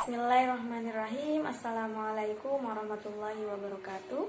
Bismillahirrahmanirrahim. Assalamualaikum warahmatullahi wabarakatuh.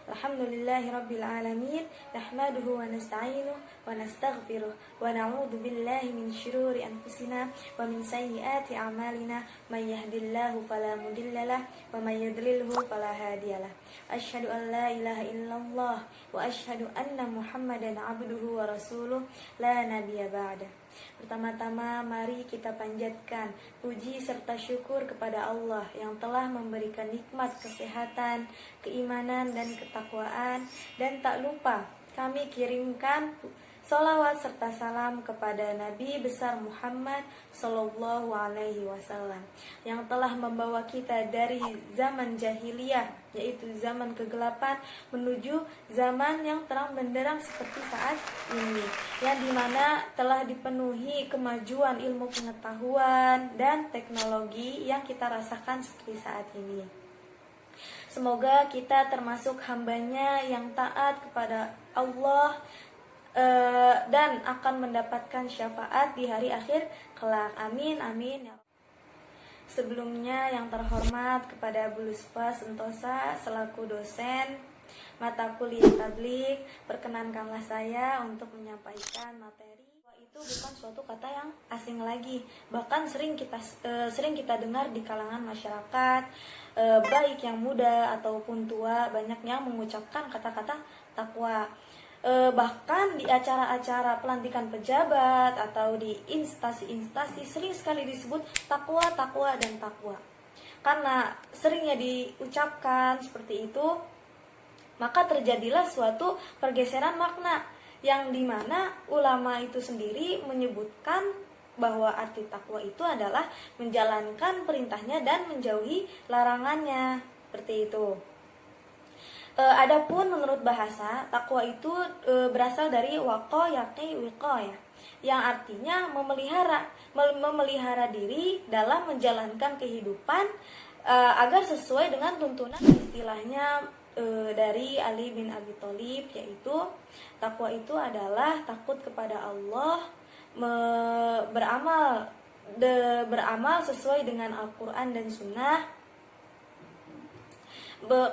Alhamdulillahirabbil alamin. Nahmaduhu wa nasta'inuhu wa nastaghfiruh wa na'udzu billahi min syururi anfusina wa min sayyiati a'malina. May yahdihillahu fala mudhillalah wa may yudlilhu fala hadiyalah. Asyhadu an la ilaha illallah wa asyhadu anna Muhammadan 'abduhu wa rasuluh la nabiyya ba'da. Pertama-tama mari kita panjatkan puji serta syukur kepada Allah yang telah memberikan nikmat kesehatan, keimanan dan ketakwaan, dan tak lupa kami kirimkan sholawat serta salam kepada Nabi besar Muhammad Sallallahu Alaihi Wasallam yang telah membawa kita dari zaman jahiliyah, yaitu zaman kegelapan, menuju zaman yang terang benderang seperti saat ini, yang dimana telah dipenuhi kemajuan ilmu pengetahuan dan teknologi yang kita rasakan seperti saat ini. Semoga kita termasuk hambanya yang taat kepada Allah dan akan mendapatkan syafaat di hari akhir kelak. Amin, amin. Sebelumnya yang terhormat kepada Bu Lusfa Sentosa selaku dosen mata kuliah tabligh, perkenankanlah saya untuk menyampaikan materi. Itu bukan suatu kata yang asing lagi, bahkan sering kita dengar di kalangan masyarakat, baik yang muda ataupun tua, banyak yang mengucapkan kata-kata takwa. Bahkan di acara-acara pelantikan pejabat atau di instansi-instansi sering sekali disebut takwa, takwa, dan takwa. Karena seringnya diucapkan seperti itu, maka terjadilah suatu pergeseran makna yang dimana ulama itu sendiri menyebutkan bahwa arti takwa itu adalah menjalankan perintahnya dan menjauhi larangannya, seperti itu. Adapun menurut bahasa, takwa itu berasal dari waqo yaqi wiqayah, yang artinya memelihara diri dalam menjalankan kehidupan agar sesuai dengan tuntunan, istilahnya dari Ali bin Abi Thalib, yaitu takwa itu adalah takut kepada Allah, beramal sesuai dengan Al-Quran dan Sunnah,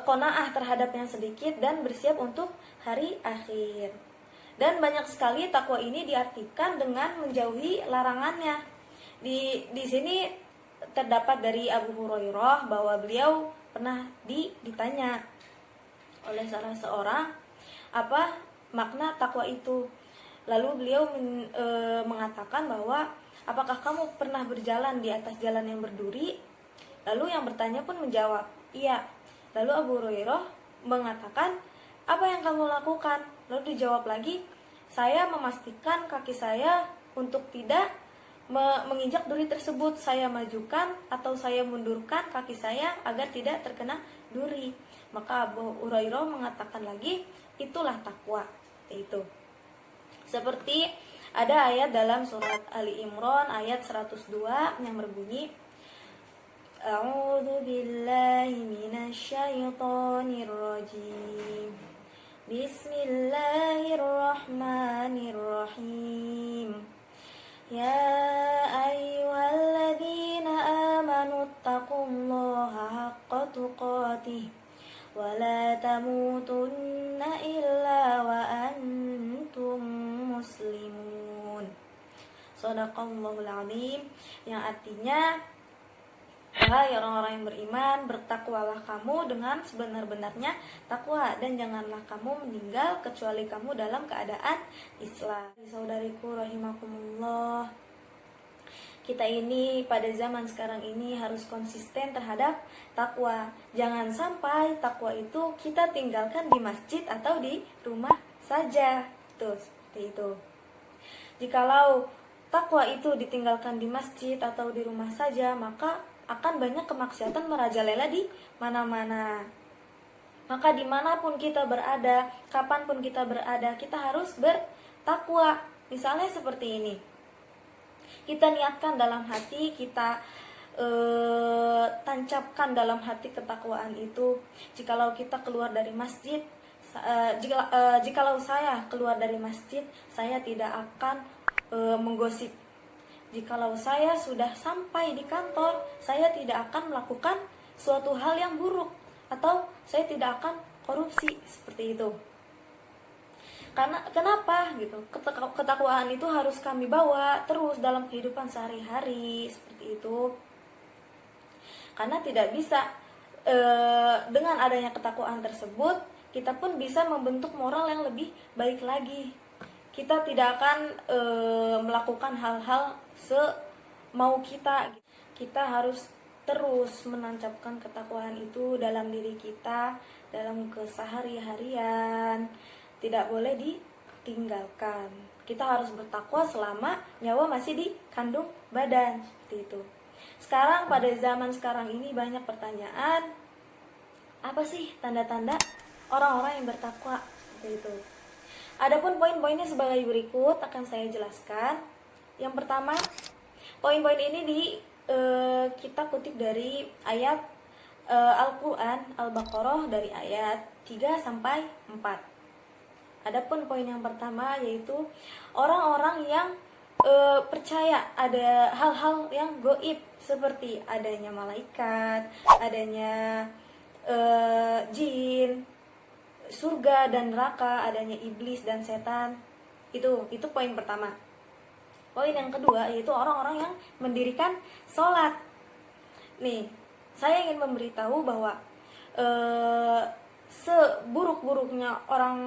qanaah terhadap yang sedikit, dan bersiap untuk hari akhir. Dan banyak sekali takwa ini diartikan dengan menjauhi larangannya. Di sini terdapat dari Abu Hurairah bahwa beliau pernah ditanya oleh salah seorang apa makna takwa itu. Lalu beliau mengatakan bahwa apakah kamu pernah berjalan di atas jalan yang berduri? Lalu yang bertanya pun menjawab, iya. Lalu Abu Hurairah mengatakan, apa yang kamu lakukan? Lalu dijawab lagi, saya memastikan kaki saya untuk tidak menginjak duri tersebut. Saya majukan atau saya mundurkan kaki saya agar tidak terkena duri. Maka Abu Hurairah mengatakan lagi, itulah takwa. Itu. Seperti ada ayat dalam surat Ali Imran ayat 102 yang berbunyi, A'udzu billahi minasyaitonir rajim. Bismillahirrahmanirrahim. Ya ayyuhalladzina amanu taqullaha haqqa tuqatih wa la tamutunna illa wa antum muslimun. Shadaqallahul azim, yang artinya, wahai orang-orang yang beriman, bertakwalah kamu dengan sebenar-benarnya takwa, dan janganlah kamu meninggal kecuali kamu dalam keadaan Islam. Saudariku rahimakumullah, kita ini pada zaman sekarang ini harus konsisten terhadap takwa. Jangan sampai takwa itu kita tinggalkan di masjid atau di rumah saja. Tuh, seperti itu. Jikalau takwa itu ditinggalkan di masjid atau di rumah saja, maka akan banyak kemaksiatan merajalela di mana-mana. Maka dimanapun kita berada, kapanpun kita berada, kita harus bertakwa. Misalnya seperti ini, kita niatkan dalam hati, kita tancapkan dalam hati ketakwaan itu. Jikalau kita keluar dari masjid, jikalau saya keluar dari masjid, saya tidak akan menggosip. jikalau saya sudah sampai di kantor, saya tidak akan melakukan suatu hal yang buruk, atau saya tidak akan korupsi, seperti itu. Karena kenapa gitu? Ketakwaan itu harus kami bawa terus dalam kehidupan sehari-hari, seperti itu. Karena tidak bisa dengan adanya ketakwaan tersebut, kita pun bisa membentuk moral yang lebih baik lagi. Kita tidak akan melakukan hal-hal semau kita. Kita harus terus menancapkan ketakwaan itu dalam diri kita, dalam kesehari-harian. Tidak boleh ditinggalkan. Kita harus bertakwa selama nyawa masih di kandung badan, seperti itu. Sekarang pada zaman sekarang ini banyak pertanyaan, apa sih tanda-tanda orang-orang yang bertakwa, seperti itu. Adapun poin-poinnya sebagai berikut akan saya jelaskan. Yang pertama, poin-poin ini kita kutip dari ayat Al-Quran Al-Baqarah dari ayat 3 sampai 4. Adapun poin yang pertama yaitu orang-orang yang percaya ada hal-hal yang gaib, seperti adanya malaikat, adanya jin, surga dan neraka, adanya iblis dan setan. Itu poin pertama. Poin yang kedua yaitu orang-orang yang mendirikan sholat. Nih, saya ingin memberitahu bahwa seburuk-buruknya orang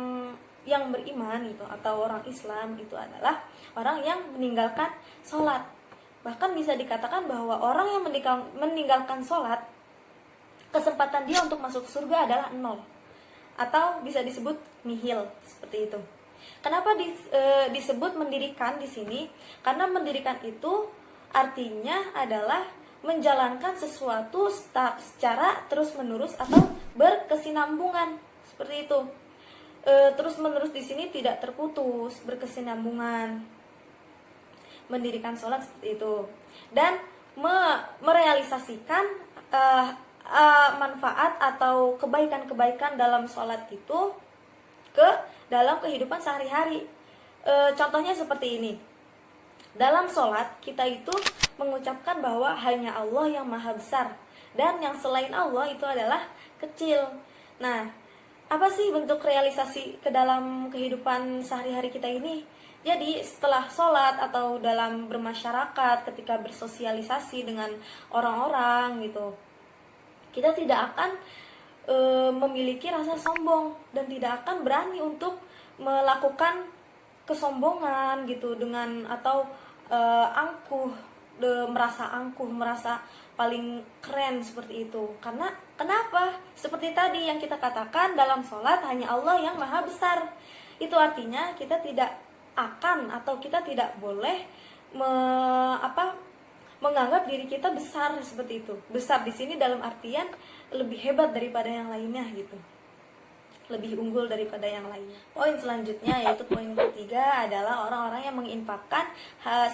yang beriman itu atau orang Islam itu adalah orang yang meninggalkan sholat. Bahkan bisa dikatakan bahwa orang yang meninggalkan sholat, kesempatan dia untuk masuk surga adalah 0, atau bisa disebut nihil, seperti itu. Kenapa disebut mendirikan di sini? Karena mendirikan itu artinya adalah menjalankan sesuatu secara terus-menerus atau berkesinambungan, seperti itu. Terus-menerus di sini tidak terputus, berkesinambungan. Mendirikan sholat seperti itu. Dan merealisasikan manfaat atau kebaikan-kebaikan dalam sholat itu ke dalam kehidupan sehari-hari. Contohnya seperti ini. Dalam sholat kita itu mengucapkan bahwa hanya Allah yang maha besar, dan yang selain Allah itu adalah kecil. Nah, apa sih bentuk realisasi ke dalam kehidupan sehari-hari kita ini? Jadi setelah sholat atau dalam bermasyarakat, ketika bersosialisasi dengan orang-orang gitu, kita tidak akan memiliki rasa sombong dan tidak akan berani untuk melakukan kesombongan gitu dengan atau angkuh, merasa paling keren seperti itu. Karena kenapa? Seperti tadi yang kita katakan, dalam sholat hanya Allah yang maha besar. Itu artinya kita tidak akan atau kita tidak boleh menganggap diri kita besar seperti itu. Besar di sini dalam artian lebih hebat daripada yang lainnya gitu. Lebih unggul daripada yang lainnya. Poin selanjutnya yaitu poin ketiga adalah orang-orang yang menginfakkan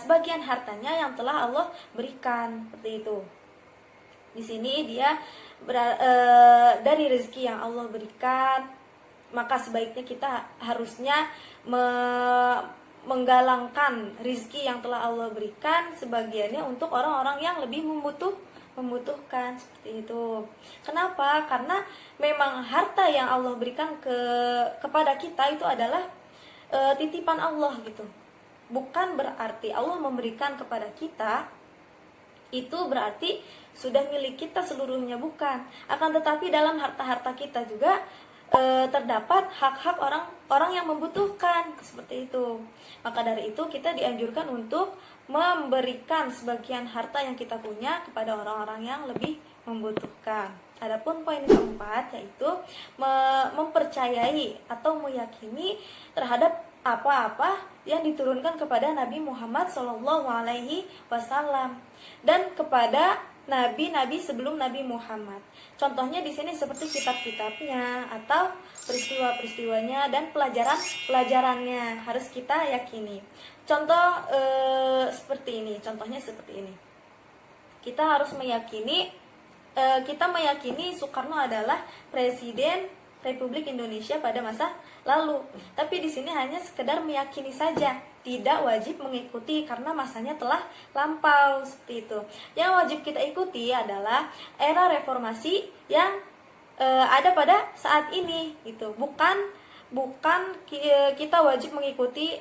sebagian hartanya yang telah Allah berikan, seperti itu. Di sini dia dari rezeki yang Allah berikan, maka sebaiknya kita harusnya menggalangkan rezeki yang telah Allah berikan sebagiannya untuk orang-orang yang lebih membutuhkan, seperti itu. Kenapa? Karena memang harta yang Allah berikan kepada kita itu adalah titipan Allah gitu. Bukan berarti Allah memberikan kepada kita itu berarti sudah milik kita seluruhnya, bukan. Akan tetapi dalam harta-harta kita juga terdapat hak-hak orang yang membutuhkan, seperti itu. Maka dari itu kita dianjurkan untuk memberikan sebagian harta yang kita punya kepada orang-orang yang lebih membutuhkan. Adapun poin keempat yaitu mempercayai atau meyakini terhadap apa-apa yang diturunkan kepada Nabi Muhammad SAW dan kepada nabi-nabi sebelum Nabi Muhammad. Contohnya di sini seperti kitab-kitabnya atau peristiwa-peristiwanya dan pelajaran-pelajarannya harus kita yakini. Contoh seperti ini, contohnya seperti ini. Kita harus meyakini Soekarno adalah Presiden Republik Indonesia pada masa lalu. Tapi di sini hanya sekedar meyakini saja, tidak wajib mengikuti karena masanya telah lampau, seperti itu. Yang wajib kita ikuti adalah era reformasi yang ada pada saat ini gitu. Bukan kita wajib mengikuti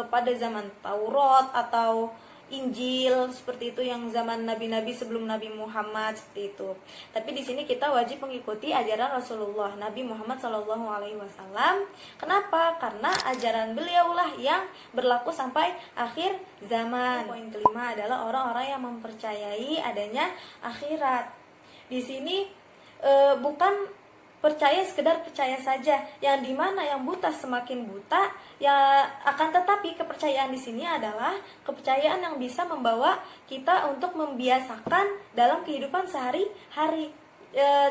pada zaman Taurat atau Injil seperti itu yang zaman nabi-nabi sebelum Nabi Muhammad, seperti itu. Tapi di sini kita wajib mengikuti ajaran Rasulullah Nabi Muhammad SAW. Kenapa? Karena ajaran beliaulah yang berlaku sampai akhir zaman. Poin kelima adalah orang-orang yang mempercayai adanya akhirat. Di sini bukan percaya sekedar percaya saja, yang dimana yang buta semakin buta. Ya, akan tetapi kepercayaan di sini adalah kepercayaan yang bisa membawa kita untuk membiasakan dalam kehidupan sehari-hari.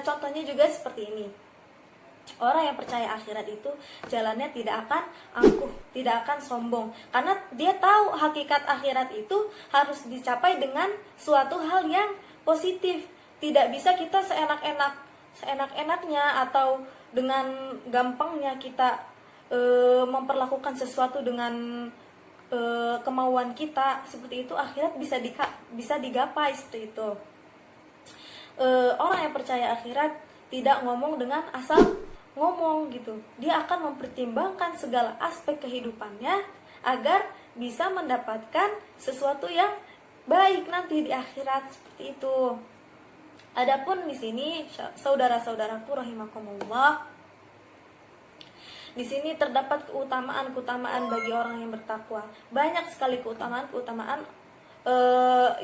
Contohnya juga seperti ini. Orang yang percaya akhirat itu jalannya tidak akan angkuh, tidak akan sombong, karena dia tahu hakikat akhirat itu harus dicapai dengan suatu hal yang positif. Tidak bisa kita seenak-enaknya atau dengan gampangnya kita memperlakukan sesuatu dengan kemauan kita, seperti itu akhirat bisa digapai, seperti itu. Orang yang percaya akhirat tidak ngomong dengan asal ngomong gitu. Dia akan mempertimbangkan segala aspek kehidupannya agar bisa mendapatkan sesuatu yang baik nanti di akhirat, seperti itu. Adapun di sini saudara-saudaraku rahimakumullah, di sini terdapat keutamaan bagi orang yang bertakwa. Banyak sekali keutamaan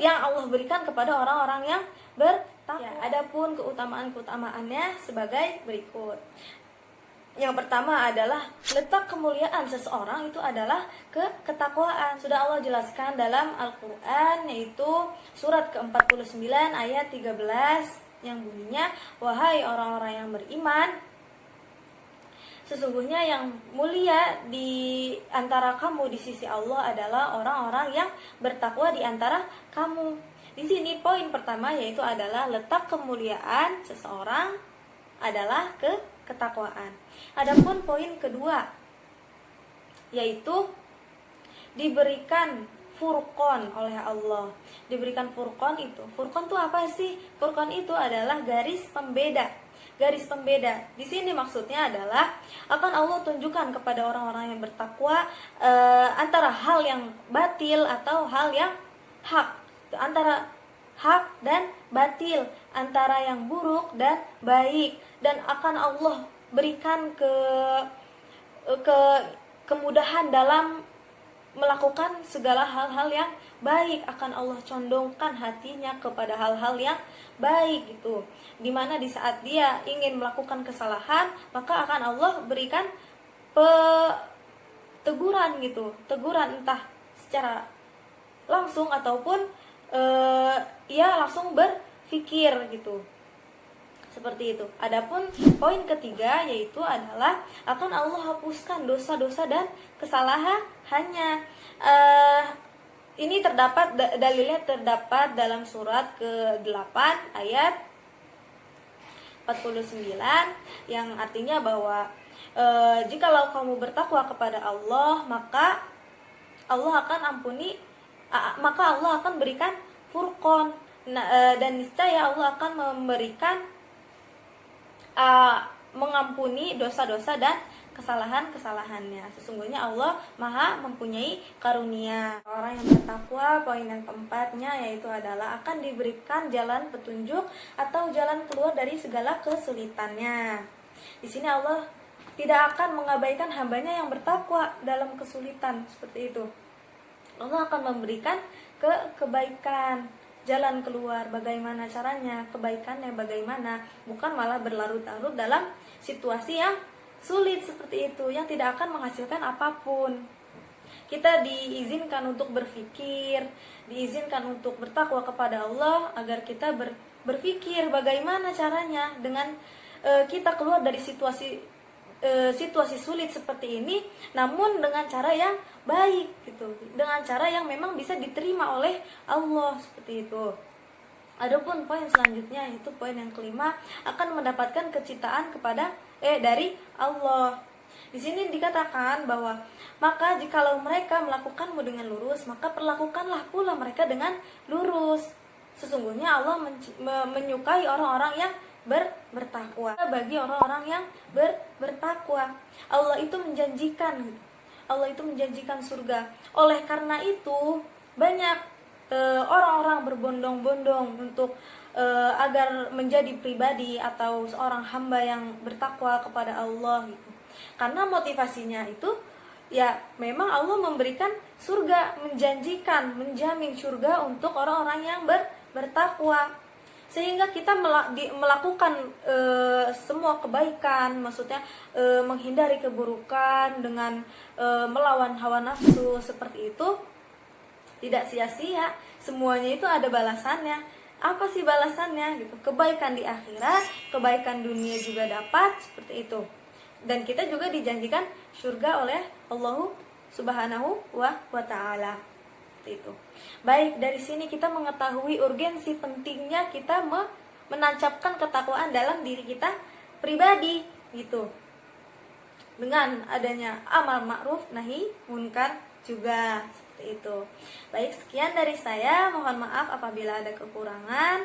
yang Allah berikan kepada orang-orang yang bertakwa. Ya, adapun keutamaannya sebagai berikut. Yang pertama adalah letak kemuliaan seseorang itu adalah ketakwaan. Sudah Allah jelaskan dalam Al-Quran, yaitu surat ke-49 ayat 13 yang bunyinya, wahai orang-orang yang beriman, sesungguhnya yang mulia di antara kamu di sisi Allah adalah orang-orang yang bertakwa di antara kamu. Di sini poin pertama yaitu adalah letak kemuliaan seseorang adalah ketakwaan. Adapun poin kedua yaitu diberikan furqan oleh Allah. Diberikan furqan itu. Furqan itu apa sih? Furqan itu adalah garis pembeda. Garis pembeda. Di sini maksudnya adalah akan Allah tunjukkan kepada orang-orang yang bertakwa antara hal yang batil atau hal yang hak. Antara hak dan batil, antara yang buruk dan baik, dan akan Allah berikan kemudahan dalam melakukan segala hal-hal yang baik. Akan Allah condongkan hatinya kepada hal-hal yang baik gitu. Dimana di saat dia ingin melakukan kesalahan, maka akan Allah berikan teguran gitu. Teguran entah secara langsung ataupun ia langsung berpikir gitu. Seperti itu. Adapun poin ketiga yaitu adalah akan Allah hapuskan dosa-dosa dan kesalahannya. Ini dalilnya terdapat dalam surat ke-8 ayat 49 yang artinya bahwa jikalau kamu bertakwa kepada Allah, maka Allah akan berikan furqan. Dan niscaya Allah akan memberikan mengampuni dosa-dosa dan kesalahan-kesalahannya. Sesungguhnya Allah Maha mempunyai karunia. Orang yang bertakwa, poin yang keempatnya yaitu adalah akan diberikan jalan petunjuk atau jalan keluar dari segala kesulitannya. Di sini Allah tidak akan mengabaikan hambanya yang bertakwa dalam kesulitan, seperti itu. Allah akan memberikan kebaikan, jalan keluar, bagaimana caranya, kebaikannya bagaimana, bukan malah berlarut-larut dalam situasi yang sulit seperti itu, yang tidak akan menghasilkan apapun. Kita diizinkan untuk berpikir, diizinkan untuk bertakwa kepada Allah agar kita berpikir bagaimana caranya dengan kita keluar dari situasi sulit seperti ini, namun dengan cara yang baik gitu, dengan cara yang memang bisa diterima oleh Allah, seperti itu. Adapun poin selanjutnya yaitu poin yang kelima, akan mendapatkan kecintaan dari Allah. Di sini dikatakan bahwa maka jikalau mereka melakukanmu dengan lurus, maka perlakukanlah pula mereka dengan lurus. Sesungguhnya Allah menyukai orang-orang yang bertakwa. Bagi orang-orang yang bertakwa, Allah itu menjanjikan surga. Oleh karena itu banyak orang-orang berbondong-bondong untuk agar menjadi pribadi atau seorang hamba yang bertakwa kepada Allah gitu. Karena motivasinya itu ya memang Allah memberikan surga, menjamin surga untuk orang-orang yang bertakwa. Sehingga kita melakukan semua kebaikan, maksudnya menghindari keburukan dengan melawan hawa nafsu seperti itu, tidak sia-sia. Semuanya itu ada balasannya. Apa sih balasannya gitu? Kebaikan di akhirat, kebaikan dunia juga dapat, seperti itu. Dan kita juga dijanjikan surga oleh Allah Subhanahu wa ta'ala. Itu. Baik, dari sini kita mengetahui urgensi pentingnya kita menancapkan ketakwaan dalam diri kita pribadi gitu. Dengan adanya amal ma'ruf nahi munkar juga seperti itu. Baik, sekian dari saya. Mohon maaf apabila ada kekurangan.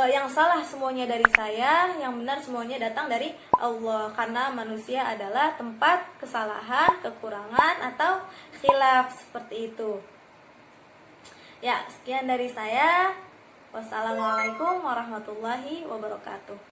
Yang salah semuanya dari saya, yang benar semuanya datang dari Allah. Karena manusia adalah tempat kesalahan, kekurangan, atau khilaf seperti itu. Ya, sekian dari saya. Wassalamualaikum warahmatullahi wabarakatuh.